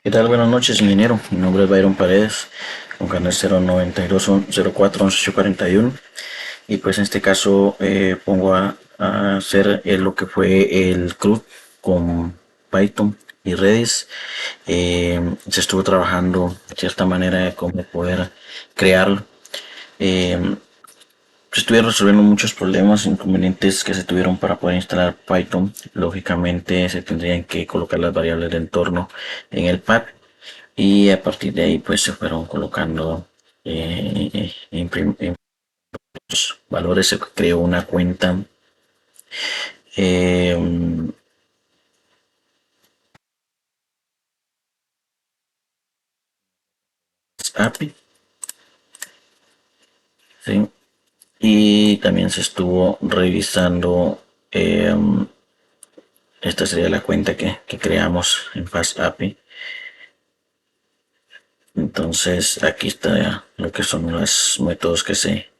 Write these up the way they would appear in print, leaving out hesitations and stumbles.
¿Qué tal? Buenas noches, ingeniero. Mi nombre es Byron Paredes, con carnet 092041141. Y pues en este caso pongo a hacer lo que fue el CRUD con Python y Redis. Se estuvo trabajando de cierta manera de cómo poder crearlo. Eh, Se estuvieron resolviendo muchos problemas, inconvenientes que se tuvieron para poder instalar Python. Lógicamente se tendrían que colocar las variables de entorno en el pad y a partir de ahí pues se fueron colocando los valores. Se creó una cuenta eh, API, ¿sí? Y también se estuvo revisando, esta sería la cuenta que creamos en Fast API. Entonces aquí está lo que son los métodos que se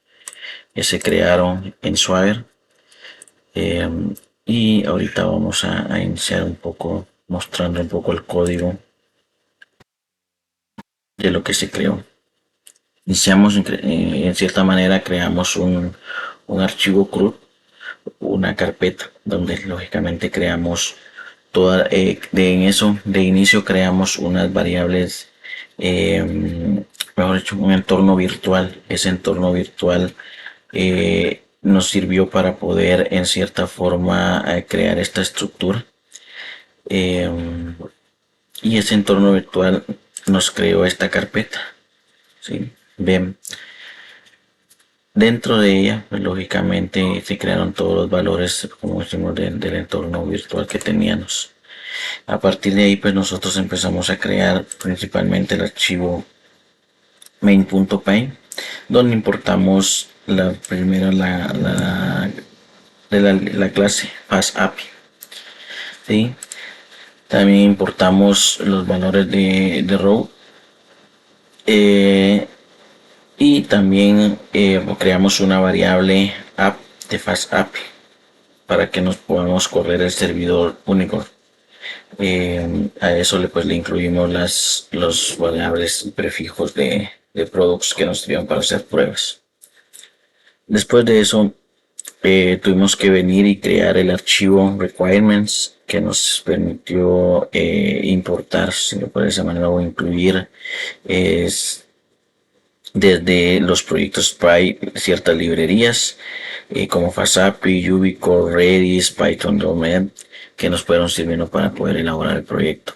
crearon en Swagger. Eh, y ahorita vamos a iniciar un poco mostrando un poco el código de lo que se creó. Iniciamos en cierta manera, creamos un archivo CRUD, una carpeta donde lógicamente creamos en eso de inicio creamos unas variables, mejor dicho, un entorno virtual. Ese entorno virtual nos sirvió para poder en cierta forma crear esta estructura. Eh, y ese entorno virtual nos creó esta carpeta, ¿sí? Bien. Dentro de ella, pues, lógicamente se crearon todos los valores, como decimos, del entorno virtual que teníamos. A partir de ahí, pues nosotros empezamos a crear principalmente el archivo main.py, donde importamos la primera la clase FastAPI, ¿sí? También importamos los valores de row, eh, y también creamos una variable app de FastAPI para que nos podamos correr el servidor único. A eso le incluimos los variables y prefijos de products que nos sirvieron para hacer pruebas. Después de eso, tuvimos que venir y crear el archivo requirements que nos permitió importar, si lo puede de esa manera, o incluir desde los proyectos PY ciertas librerías como FastAPI, Ubicore, Redis, Python, Domed, que nos fueron sirviendo para poder elaborar el proyecto.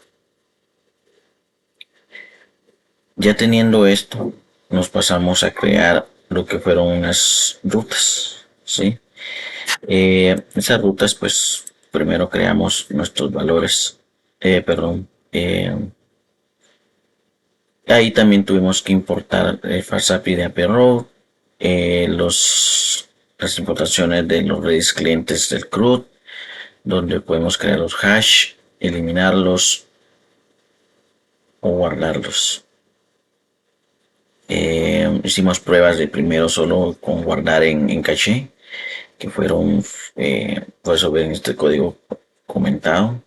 Ya teniendo esto, nos pasamos a crear lo que fueron unas rutas, ¿sí? Esas rutas, pues, primero creamos nuestros valores, perdón, ahí también tuvimos que importar el FastAPI de API Road, las importaciones de los Redis clientes del CRUD, donde podemos crear los hash, eliminarlos o guardarlos. Hicimos pruebas de primero solo con guardar en caché, que fueron, por eso ven este código comentado.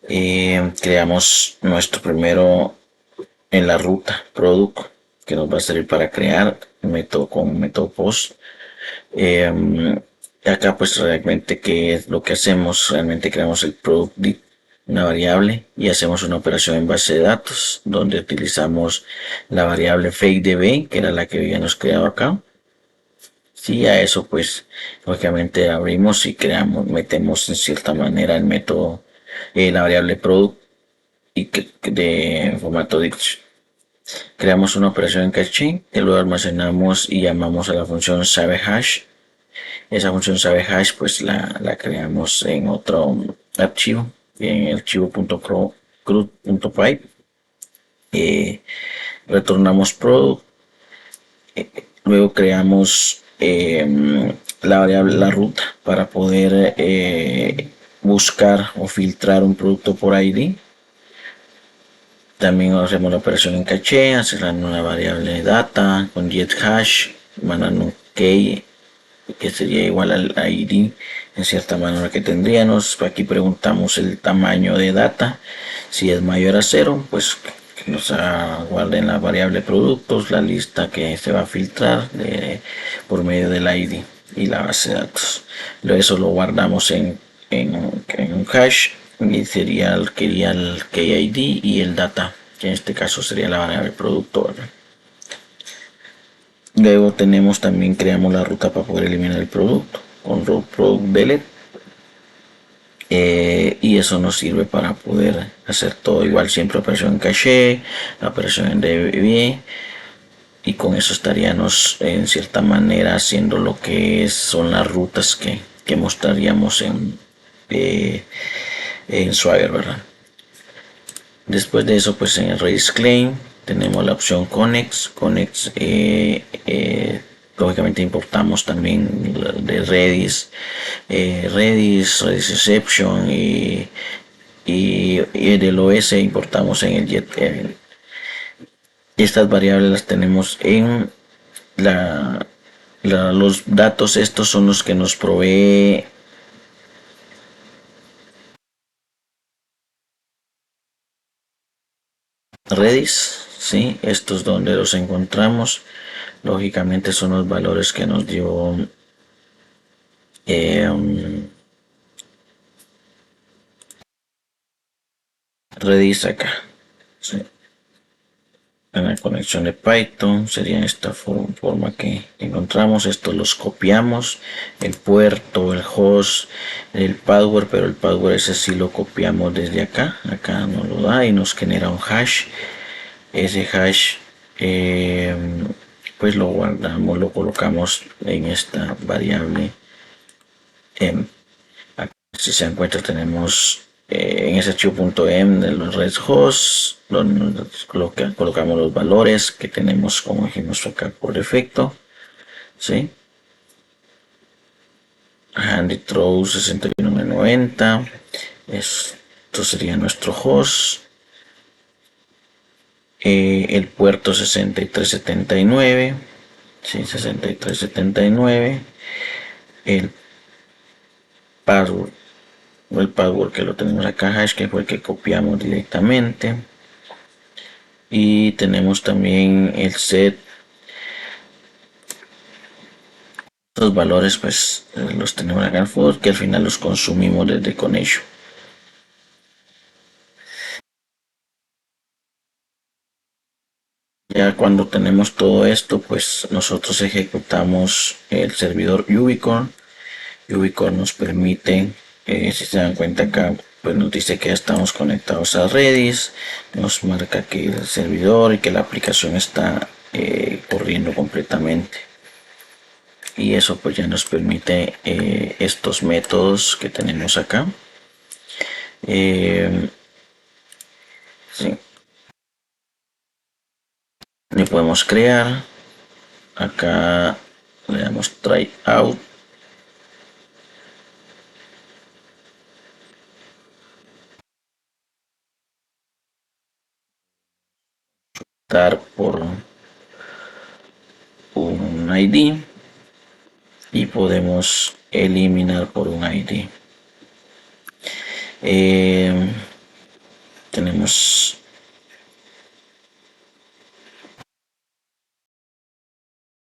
Creamos nuestro primero en la ruta product, que nos va a servir para crear método con método post. Acá pues realmente qué es lo que hacemos. Realmente creamos el product div, una variable, y hacemos una operación en base de datos donde utilizamos la variable fakeDB, que era la que habíamos creado acá. Sí, a eso pues lógicamente abrimos y metemos en cierta manera el método, la variable product y de formato dict. Creamos una operación en caché que luego almacenamos y llamamos a la función savehash. Esa función savehash pues la creamos en otro archivo, en el archivo.crud.py. Retornamos product. Luego creamos la variable la ruta para poder buscar o filtrar un producto por ID. También hacemos la operación en caché, hacemos una variable data con getHash, mandando un key que sería igual al ID en cierta manera que tendríamos. Aquí preguntamos el tamaño de data. Si es mayor a 0, pues que nos guarden la variable productos, la lista que se va a filtrar por medio del ID y la base de datos. Luego eso lo guardamos en un hash y sería el KID y el data, que en este caso sería la variable producto, ¿verdad? Luego tenemos también, creamos la ruta para poder eliminar el producto con root product delete, y eso nos sirve para poder hacer todo igual, siempre operación en caché, la operación en DB, y con eso estaríamos en cierta manera haciendo lo que son las rutas que mostraríamos en Swagger, ¿verdad? Después de eso, pues en el Redis Claim tenemos la opción Connect. Lógicamente importamos también de Redis, Redis Exception y del OS importamos en el Jet. Estas variables las tenemos en los datos. Estos son los que nos provee Redis, ¿sí? Estos donde los encontramos, lógicamente son los valores que nos dio Redis acá, ¿sí? En la conexión de Python sería esta forma que encontramos. Estos los copiamos, el puerto, el host, el password, pero el password ese sí lo copiamos desde acá nos lo da y nos genera un hash. Ese hash pues lo guardamos, lo colocamos en esta variable. Aquí, si se encuentra, tenemos en ese archivo.m de los red hosts, donde colocamos los valores que tenemos, como dijimos acá, por defecto, ¿sí? Handy throw 61990, esto sería nuestro host. El puerto 6379, ¿sí? 6379, el password que lo tenemos acá, hash, que fue el que copiamos directamente, y tenemos también el set. Los valores pues los tenemos acá en el que al final los consumimos desde Connection. Ya cuando tenemos todo esto, pues nosotros ejecutamos el servidor Ubicorn. Ubicorn nos permite, si se dan cuenta acá, pues nos dice que ya estamos conectados a Redis, nos marca que el servidor y que la aplicación está corriendo completamente. Y eso pues ya nos permite estos métodos que tenemos acá. Sí. Le podemos crear. Acá le damos try out. Dar por un ID y podemos eliminar por un ID. Tenemos